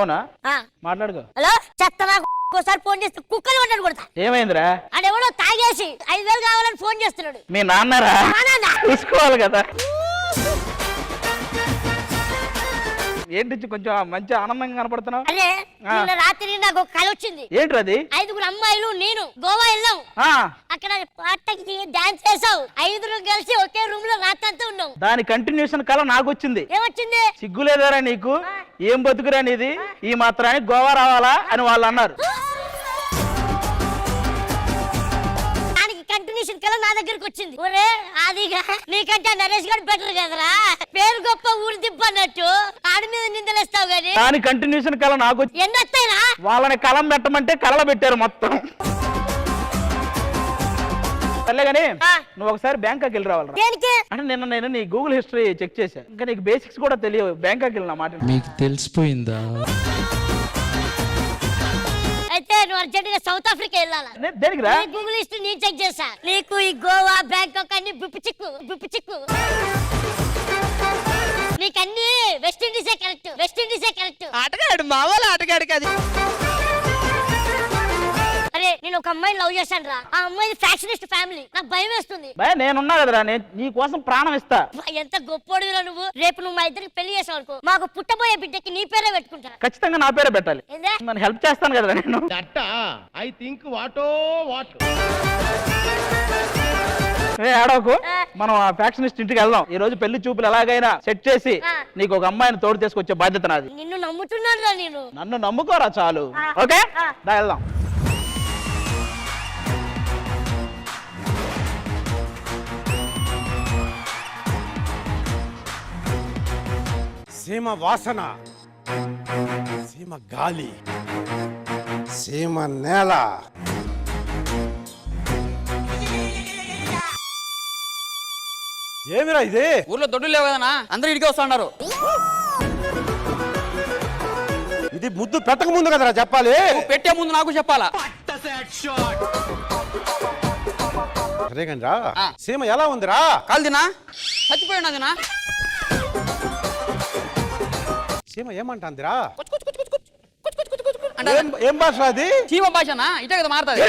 ఫోనా మాట్లాడుకో. హలో చెత్తనా ఒకసారి ఫోన్ చేస్తే కుక్కలు ఉంటాడు కొడతా. ఏమైందిరా? ఆడెవడో తాగేసి 5,000 కావాలని ఫోన్ చేస్తున్నాడు. మీ నాన్నరా? చూసుకోవాలి కదా. ఏంటి కొంచెం మంచి ఆనందంగా కనపడుతున్నావు? అరే నిన్న రాత్రి నాకు ఒక కల వచ్చింది. ఏంటది? 5 అమ్మాయిలు నేను గోవా వెళ్ళాం. అక్కడ పాటకి డాన్స్ చేసావు. 5 కలిసి ఒకే రూమ్ లో రాత్రంతా ఉన్నాం. దాని కంటిన్యూషన్ కల నాకు వచ్చింది. ఏమొచ్చింది? సిగ్గులేదారా నీకు? ఏం బతుకురా నీది? ఈ మాత్రానికి గోవా రావాలా అని వాళ్ళు అన్నారు. కంటిన్యూషన్ కల నా దగ్గరకు వచ్చింది. ఒరే ఆదిగా నీకంటే నరేష్ గారు బెటర్ కదరా, పేరు గొప్ప ఊరు దిబ్బన్నట్టు ఆడి మీద నిందలేస్తావు గానీ దాని కంటిన్యూషన్ కల నాకు ఎన్ని వస్తాయిరా? వాళ్ళని కలం పెట్టమంటే కలలు పెట్టారు మొత్తం. సర్లే గానీ నువ్వు ఒకసారి బ్యాంకాక్ వెళ్ళి రావాలి. దేనికి? అంటే నిన్న నేను నీ గూగుల్ హిస్టరీ చెక్ చేశా. ఇంకా నీకు బేసిక్స్ కూడా తెలియవు. బ్యాంకాక్ వెళ్ళిన మాట మీకు తెలిసిపోయిందా? అయితే నువ్వు అర్జెంట్ గా సౌత్ ఆఫ్రికా వెళ్ళాలా? దేనికి రా? గూగుల్ హిస్టరీ నేను చెక్ చేశా. నీకు ఈ గోవా బ్యాంకాక్ అన్ని బిప్పు చిక్కు. నీకన్నీ వెస్ట్ ఇండీసే కరెక్ట్. ఆటగాడు మా వాళ్ళ ఆటగాడు కాదు. అరే నేను ఒక అమ్మాయిని లవ్ చేశాను రా. ఆ అమ్మాయి ఫ్యాక్షనిస్ట్ ఫ్యామిలీ. నాకు భయం వేస్తుంది. నేనున్నా కదరా, నేను నీ కోసం ప్రాణం ఇస్తా. ఎంత గొప్పోడురా నువ్వు. రేపు నువ్వు మా ఇద్దరికి పెళ్లి చేసావు అనుకో, మాకు పుట్టబోయే బిడ్డకి నీ పేరే పెట్టుకుంటా. ఖచ్చితంగా నా పేరే పెట్టాలి. నన్ను హెల్ప్ చేస్తాను కదా నేను. ఐ థింక్ వాటో వాట్. ఆడవకు, మనం ఆ ఫ్యాక్షనిస్ట్ ఇంటికి వెళ్దాం. ఈ రోజు పెళ్లి చూపులు ఎలాగైనా సెట్ చేసి నీకు ఒక అమ్మాయిని తోడు తీసుకొచ్చే బాధ్యత నాది. నిన్ను నమ్ముతున్నాను రా నేను. నన్ను నమ్ముకోరా చాలు. ఓకే దా వెళ్దాం. సీమ వాసన, సీమ గాలి, సీమ నేల. ఏమిరా ఇది? ఊర్లో దొడ్డులు లేవు కదనా, అందరూ ఇడికి వస్తున్నారు. ఇది ముద్దు పెట్టక ముందు కదరా చెప్పాలి. పెట్టే ముందు నాకు చెప్పాలా? సరే కానీ రా, సీమ ఎలా ఉందిరా? కాల్దినా చచ్చిపోయినదినా. సీమ ఏమంటాందిరా? అంటే ఏం భాష అది? చీమ భాషనా? ఇటే కదా మారుతుంది.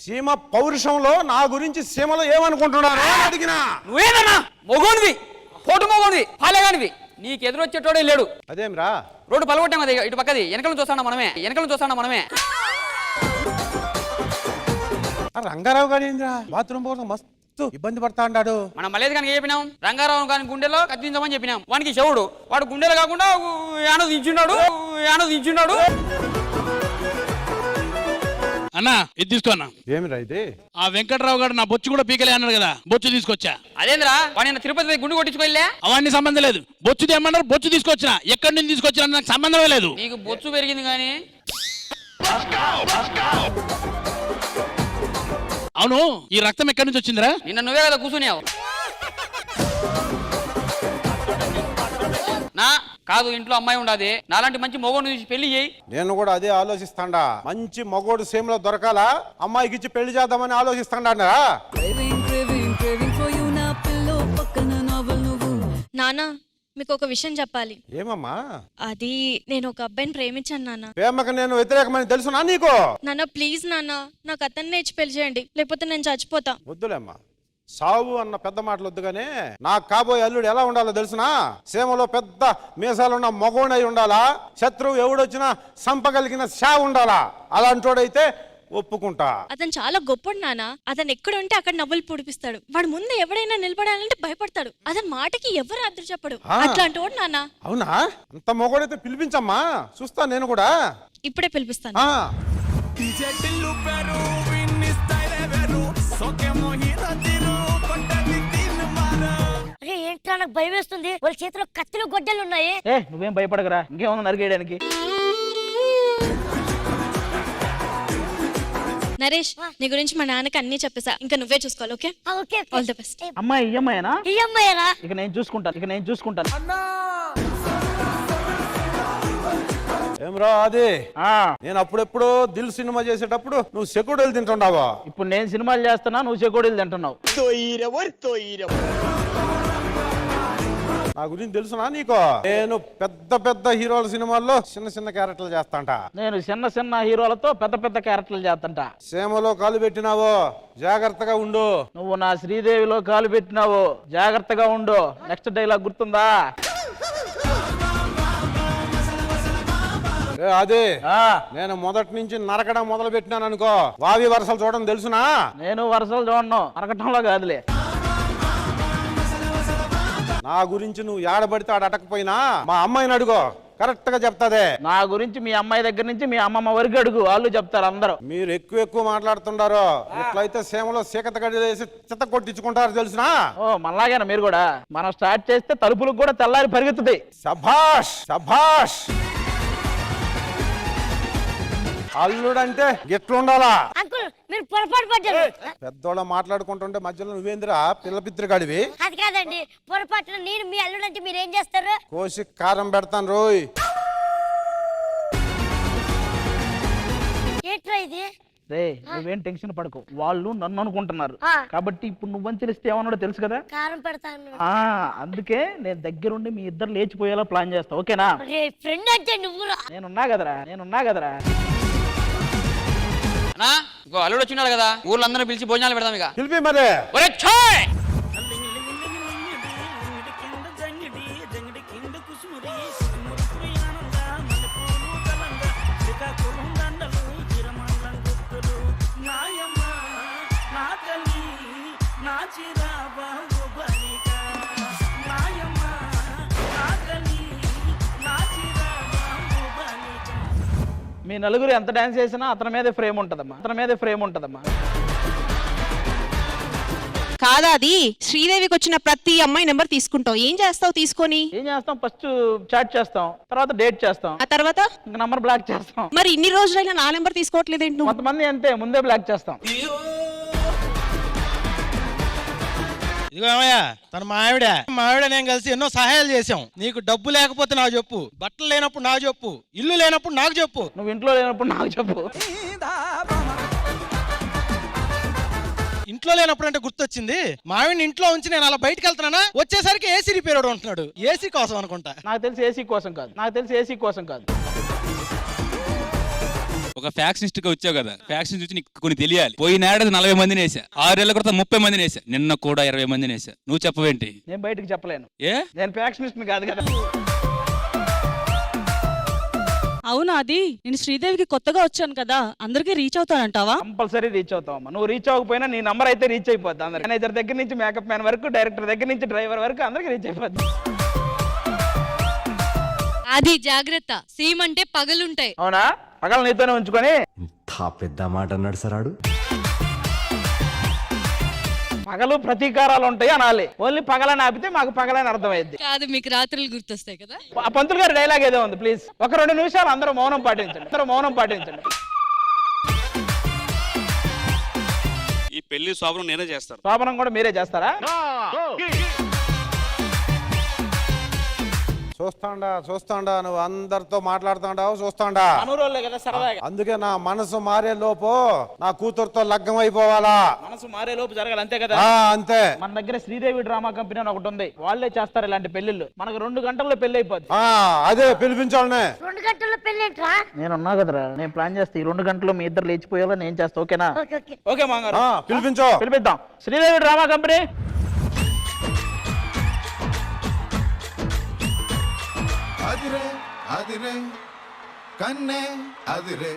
సీమ పౌరుషంలో నా గురించి సీమలో ఏమనుకుంటున్నాను అడిగినా. నువ్వేనన్నా మొగోనివి, పోటు మొగోనివి, పాలేగానివి. నీకు ఎదురొచ్చేటోడే లేడు. అదేంరా? రోడ్డు పలగొట్టాం కదా ఇటు పక్కది. వెనకలు చూస్తాడా మనమే. రంగారావు గారు ఏంద్రా బాత్రూమ్ కోసం మస్తు ఇబ్బంది పడతా అన్నాడు. మనం మలేది కనుక చెప్పినాం, రంగారావు గారి గుండెలో కత్తించమని చెప్పినాం. వానికి చెవుడు, వాడు గుండెలో కాకుండా యానో దించున్నాడు. అన్నా ఇది తీసుకో అన్నా. ఏమిరా ఇది? ఆ వెంకట్రావు గారు నా బొచ్చు కూడా పీకలే అన్నాడు కదా, బొచ్చు తీసుకొచ్చా. అదేంద్రా వాడిని తిరుపతి గుండు కొట్టించుకోలే? అవన్నీ సంబంధం లేదు. బొచ్చు తెమ్మన్నారు, బొచ్చు తీసుకొచ్చినా. ఎక్కడి నుంచి తీసుకొచ్చినా నాకు సంబంధమే లేదు. నీకు బొచ్చు పెరిగింది కానీ. అవును, ఈ రక్తం ఎక్కడి నుంచి వచ్చిందిరా? నిన్న నువ్వే కదా కూర్చున్నావు. నా కాదు, ఇంట్లో అమ్మాయి ఉండదు. నాలాంటి మంచి మొగోడు చూసి పెళ్లి చేయి. నేను కూడా అదే ఆలోచిస్తాండా. మంచి మగోడు సీమలో దొరకాలా, అమ్మాయికి ఇచ్చి పెళ్లి చేద్దామని ఆలోచిస్తాండా. నానా మీకు ఒక విషయం చెప్పాలి. ఏమమ్మా? అది నేను ఒక అబ్బాయిని ప్రేమించాను నాన్న. ప్రేమకు నేను వ్యతిరేకమని తెలుసునా నీకు? నాన్న ప్లీజ్ నాన్న, నాకు అతన్ని ఇచ్చి పెళ్లి చేయండి, లేకపోతే నేను చచ్చిపోతా. వద్దులేమ్మా, సావు అన్న పెద్ద మాటలు వద్దుగానే. నాకు కాబోయే అల్లుడు ఎలా ఉండాలో తెలుసునా? సీమలో పెద్ద మీసాలున్న మగోడై ఉండాలా, శత్రువు ఎవడొచ్చినా సంపగలిగిన షా ఉండాలా. అలాంటోడైతే ఒప్పుకుంటా. అతను చాలా గొప్పడు నాన్న. అతను ఎక్కడ ఉంటే అక్కడ నవ్వులు పొడిపిస్తాడు. వాడు ముందు ఎవడైనా నిలబడాలంటే భయపడతాడు. అతని మాటకి ఎవరు అర్థం చెప్పడు. అట్లాంటి వాడు నాన్న. అవునా? అంత మొగోడైతే పిలిపించమ్మా, చూస్తా నేను కూడా. ఇప్పుడే పిలిపిస్తాను. ఏంట్రా నాకు భయం వేస్తుంది. వాళ్ళ చేతిలో కత్తులు గొడ్డలు ఉన్నాయి. నువ్వేం భయపడకరా, ఇంకేముంది నరికేయడానికి. నరేష్, నీ గురించి మా నాన్నకి అన్ని చెప్పేసా. ఇంకా నువ్వే చూసుకోవాలి. Okay all the best. అమ్మాయి ఈ అమ్మాయినా? ఈ అమ్మాయినా? ఇక నేను చూసుకుంటాను. ఏమ్రా అది? నేను అప్పుడెప్పుడో దిల్ సినిమా చేసేటప్పుడు నువ్వు చెకోడీలు తింటుండావా? ఇప్పుడు నేను సినిమాలు చేస్తున్నా, నువ్వు చెకోడీలు తింటున్నావు. నా గురించి తెలుసునా నీకు? నేను పెద్ద పెద్ద హీరోల సినిమాల్లో చిన్న చిన్న క్యారెక్టర్లు చేస్తాంట. నేను చిన్న చిన్న హీరోలతో పెద్ద పెద్ద క్యారెక్టర్లు చేస్తుంటా. సీమలో కాలు పెట్టినావో జాగ్రత్తగా ఉండు. నువ్వు నా శ్రీదేవిలో కాలు పెట్టినావు, జాగ్రత్తగా ఉండు. నెక్స్ట్ డైలాగ్ గుర్తుందా? అదే ఆ, నేను మొదటి నుంచి నరకడం మొదలు పెట్టినాను అనుకో, వావి వరసలు చూడడం తెలుసునా? నేను వరుసలు చూడను, అరకటంలో కాదులే. నా గురించి నువ్వు ఏడబడితే ఆడ అటకపోయినా మా అమ్మాయిని అడుగో, కరెక్ట్ గా చెప్తాదే. నా గురించి మీ అమ్మాయి దగ్గర నుంచి మీ అమ్మమ్మ వరకు అడుగు, వాళ్ళు చెప్తారు అందరూ. మీరు ఎక్కువ మాట్లాడుతుండారు. ఇట్లయితే సీమలో సీకత గడి వేసి చిత్త కొట్టించుకుంటారు తెలుసునా? ఓ మనలాగేనా మీరు కూడా? మనం స్టార్ట్ చేస్తే తలుపులకు కూడా తెల్లారి పరిగెత్తుతాయి. సభాష్ సభాష్. అల్లుడంటే గిట్లుండాలా? అంకుల్ మీరు పొరపాటు పడ్డారు. పెద్దోళ్ళ మాట్లాడుకుంటుంటే మధ్యలో నువ్వేందిరా పిల్ల పిత్రిగాడివి? అది కాదండి, పొరపాటున నేను మీ అల్లుడంటే మీరు ఏం చేస్తారు? కోసి కారం పెడతాను రోయ్. ఏంట్రా ఇది? రే నువ్వేం టెన్షన్ పడకు, వాళ్ళు నన్ను అనుకుంటున్నారు ఆ. కాబట్టి ఇప్పుడు నువ్వని తెలిస్తే ఏమన్నాడో తెలుసు కదా. కారం పెడతాను. ఆ అందుకే నేను దగ్గరుండి మీ ఇద్దరు లేచిపోయేలా ప్లాన్ చేస్తా, ఓకేనా? ఫ్రెండ్ అంటే నువ్వురా. నేనున్నా కదరా. అన్నా ఇంకో అల్లుడు వచ్చినాడు కదా, ఊర్లో అందరూ పిలిచి భోజనాలు పెడదాం ఇక. పిలిపి మరి. ఒరే ఛాయ్! మీ నలుగురు ఎంత డాన్స్ చేసినా అతని మీదే ఫ్రేమ్ ఉంటదమ్మా. కాదా అది శ్రీదేవికి వచ్చిన ప్రతి అమ్మాయి నెంబర్ తీసుకుంటావు, ఏం చేస్తావు తీసుకొని? ఏం చేస్తాం, ఫస్ట్ చాట్ చేస్తాం, తర్వాత డేట్ చేస్తాం, ఆ తర్వాత ఇంకా నంబర్ బ్లాక్ చేస్తాం. మరి ఇన్ని రోజులైనా నా నెంబర్ తీసుకోవట్లేదేంటి నువ్వు? కొంతమంది అంతే, ముందే బ్లాక్ చేస్తాం. ఇదిగో ఏమయ్యా, తన మావిడ నేను కలిసి ఎన్నో సహాయాలు చేశాం. నీకు డబ్బు లేకపోతే నాకు చెప్పు, బట్టలు లేనప్పుడు నాకు చెప్పు, ఇల్లు లేనప్పుడు నాకు చెప్పు. నువ్వు ఇంట్లో లేనప్పుడు నాకు చెప్పు. ఇంట్లో లేనప్పుడు అంటే గుర్తొచ్చింది, మావిడిని ఇంట్లో ఉంచి నేను అలా బయటకు వెళ్తున్నానా, వచ్చేసరికి ఏసీ రిపేర్ ఉంటున్నాడు. ఏసీ కోసం అనుకుంటా. నాకు తెలిసి ఏసీ కోసం కాదు. ఒక ఫ్యాక్షనిస్ట్ గా వచ్చావు కదా, ఫ్యాక్షన్ చూసి నీకు కొన్ని తెలియాలి. పోయిన ఏడాది 40 మందిని వేసా, 6 ఏళ్ల క్రితం 30 మందిని వేసా, నిన్న కూడా 20 మందిని వేసా. నువ్వు చెప్పవేంటి? నేను బయటికి చెప్పలేను, ఏ నేను ఫ్యాక్షనిస్ట్ కాదు కదా. అవునా అది? నేను శ్రీదేవికి కొత్తగా వచ్చాను కదా, అందరికీ రీచ్ అవుతానంటావా? కంపల్సరీ రీచ్ అవుతావమ్మా. నువ్వు రీచ్ అవ్వకపోయినా నీ నంబర్ అయితే రీచ్ అయిపోద్ది. అందరికి మేనేజర్ దగ్గర నుంచి మేకప్ మ్యాన్ వరకు, డైరెక్టర్ దగ్గర నుంచి డ్రైవర్ వరకు అందరికి రీచ్ అయిపోద్ది. అది జాగ్రత్త, సీమ్ అంటే పగలుంటాయి. అవునా? పగల నీతోనే ఉంచుకొని. పెద్ద మాట అన్నాడు సార్ ఆడు. పగలు ప్రతీకారాలు ఉంటాయి అనాలి. ఓన్లీ పగలని ఆపితే మాకు పగలని అర్థమైంది. కాదు, మీకు రాత్రులు గుర్తొస్తాయి కదా. ఆ పంతులు గారి డైలాగ్ ఏదో ఉంది, ప్లీజ్ ఒక 2 నిమిషాలు అందరూ మౌనం పాటించండి. ఈ పెళ్లి శోభనం నేనే చేస్తాను. శోభనం కూడా మీరే చేస్తారా? చూస్తాండా నువ్వు అందరితో మాట్లాడుతాండావు, చూస్తాండా. అనురోలే కదా సరదాగా. అందుకే నా మనసు మారే లోపు నా కూతురుతో లగ్గం అయిపోవాలా. మనసు మారే లోపు జరగాలి, అంతే కదా. అంతే. మన దగ్గర శ్రీదేవి డ్రామా కంపెనీ అని ఒకటి ఉంది, వాళ్ళే చేస్తారు ఇలాంటి పెళ్లిళ్ళు. మనకు 2 గంటల్లో పెళ్లి అయిపోద్ది. అదే పిలిపించాలనే. 2 గంటల్లో పెళ్ళేంట్రా? నేనున్నా కదరా, నేను ప్లాన్ చేస్తే ఈ 2 గంటల్లో మీ ఇద్దరు లేచిపోయేలా నేను చేస్తా, ఓకేనా? ఓకే. ఓకే మాంగారు, పిలిపిద్దాం. Sridevi drama company. అదిరే కన్నే అదిరే.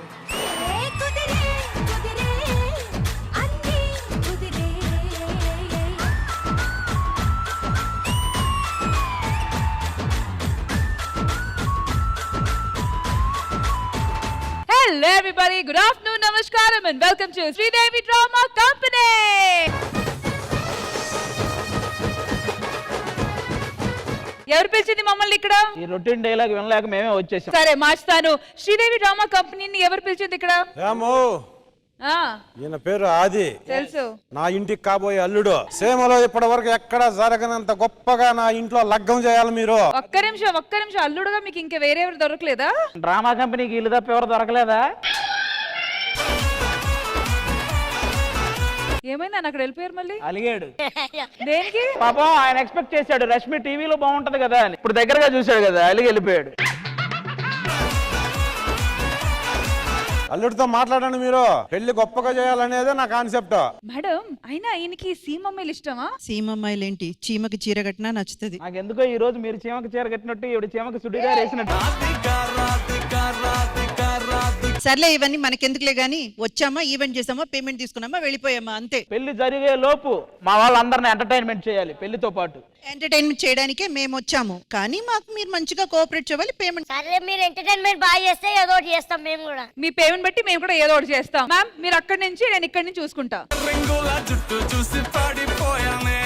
Hello everybody, good afternoon, namaskaram and welcome to Sridevi Drama Company. ఎవరు పిలిచింది మమ్మల్ని ఇక్కడ? ఈ రొటీన్ డైలాగ్ వినలేక మేమే వచ్చేసాం. సరే మార్చుతాను. శ్రీదేవి డ్రామా కంపెనీని ఎవరు పిలిచింది ఇక్కడ? ఈయన పేరు ఆది, తెలుసు. నా ఇంటికి కాబోయే అల్లుడు. సీమలో ఇప్పటి వరకు ఎక్కడ జరగనంత గొప్పగా నా ఇంట్లో లగ్గం చేయాలి మీరు. ఒక్క నిమిషం అల్లుడుగా మీకు ఇంకా వేరేవారు దొరకలేదా? డ్రామా కంపెనీకి ఇల్లు తప్ప ఎవరు దొరకలేదా? ఏమైంది అక్కడ వెళ్ళిపోయారు మళ్ళీ అలిగాడు. దేనికి పాపం ఆయన ఎక్స్పెక్ట్ చేశాడు రష్మి టీవీలో బాగుంటది కదా అని. ఇప్పుడు దగ్గరగా చూశాడు కదా, అలిగి వెళ్ళిపోయాడు. అల్లుడితో మాట్లాడండి మీరు, పెళ్లి గొప్పగా చేయాలనేదే నా కాన్సెప్ట్. మేడం అయినా ఈయనకి సీమమ్మలు ఇష్టమా? సీమమ్మాయిలేంటి, చీమకి చీర కట్టినా నచ్చుతుంది. నాకెందుకో ఈ రోజు మీరు చీమకి చీర కట్టినట్టు ఈవిడ చీమకి సుడిగా వేసినట్టు. సర్లే ఇవన్నీ మనకెందుకులే గానీ, వచ్చామా ఈవెంట్ చేసామా పేమెంట్ తీసుకున్నామా వెళ్ళిపోయామా అంతే. పెళ్లి జరిగే లోపు మా వాళ్ళందరిని ఎంటర్టైన్మెంట్ చేయాలి పెళ్లితో పాటు. ఎంటర్టైన్మెంట్ చేయడానికే మేము వచ్చాము, కానీ మాకు మీరు మంచిగా కోఆపరేట్ చేయాలి. పేమెంట్ సరే మీరు ఎంటర్టైన్మెంట్ బాగా చేస్తే ఏదో ఒకటి చేస్తాం మేము కూడా. మీ పేమెంట్ బట్టి మేము కూడా ఏదో ఒకటి చేస్తాం. మ్యామ్ మీరు అక్కడి నుంచి, నేను ఇక్కడి నుంచి చూసుకుంటా. రింగుల జుట్టు చూసి పడిపోయానే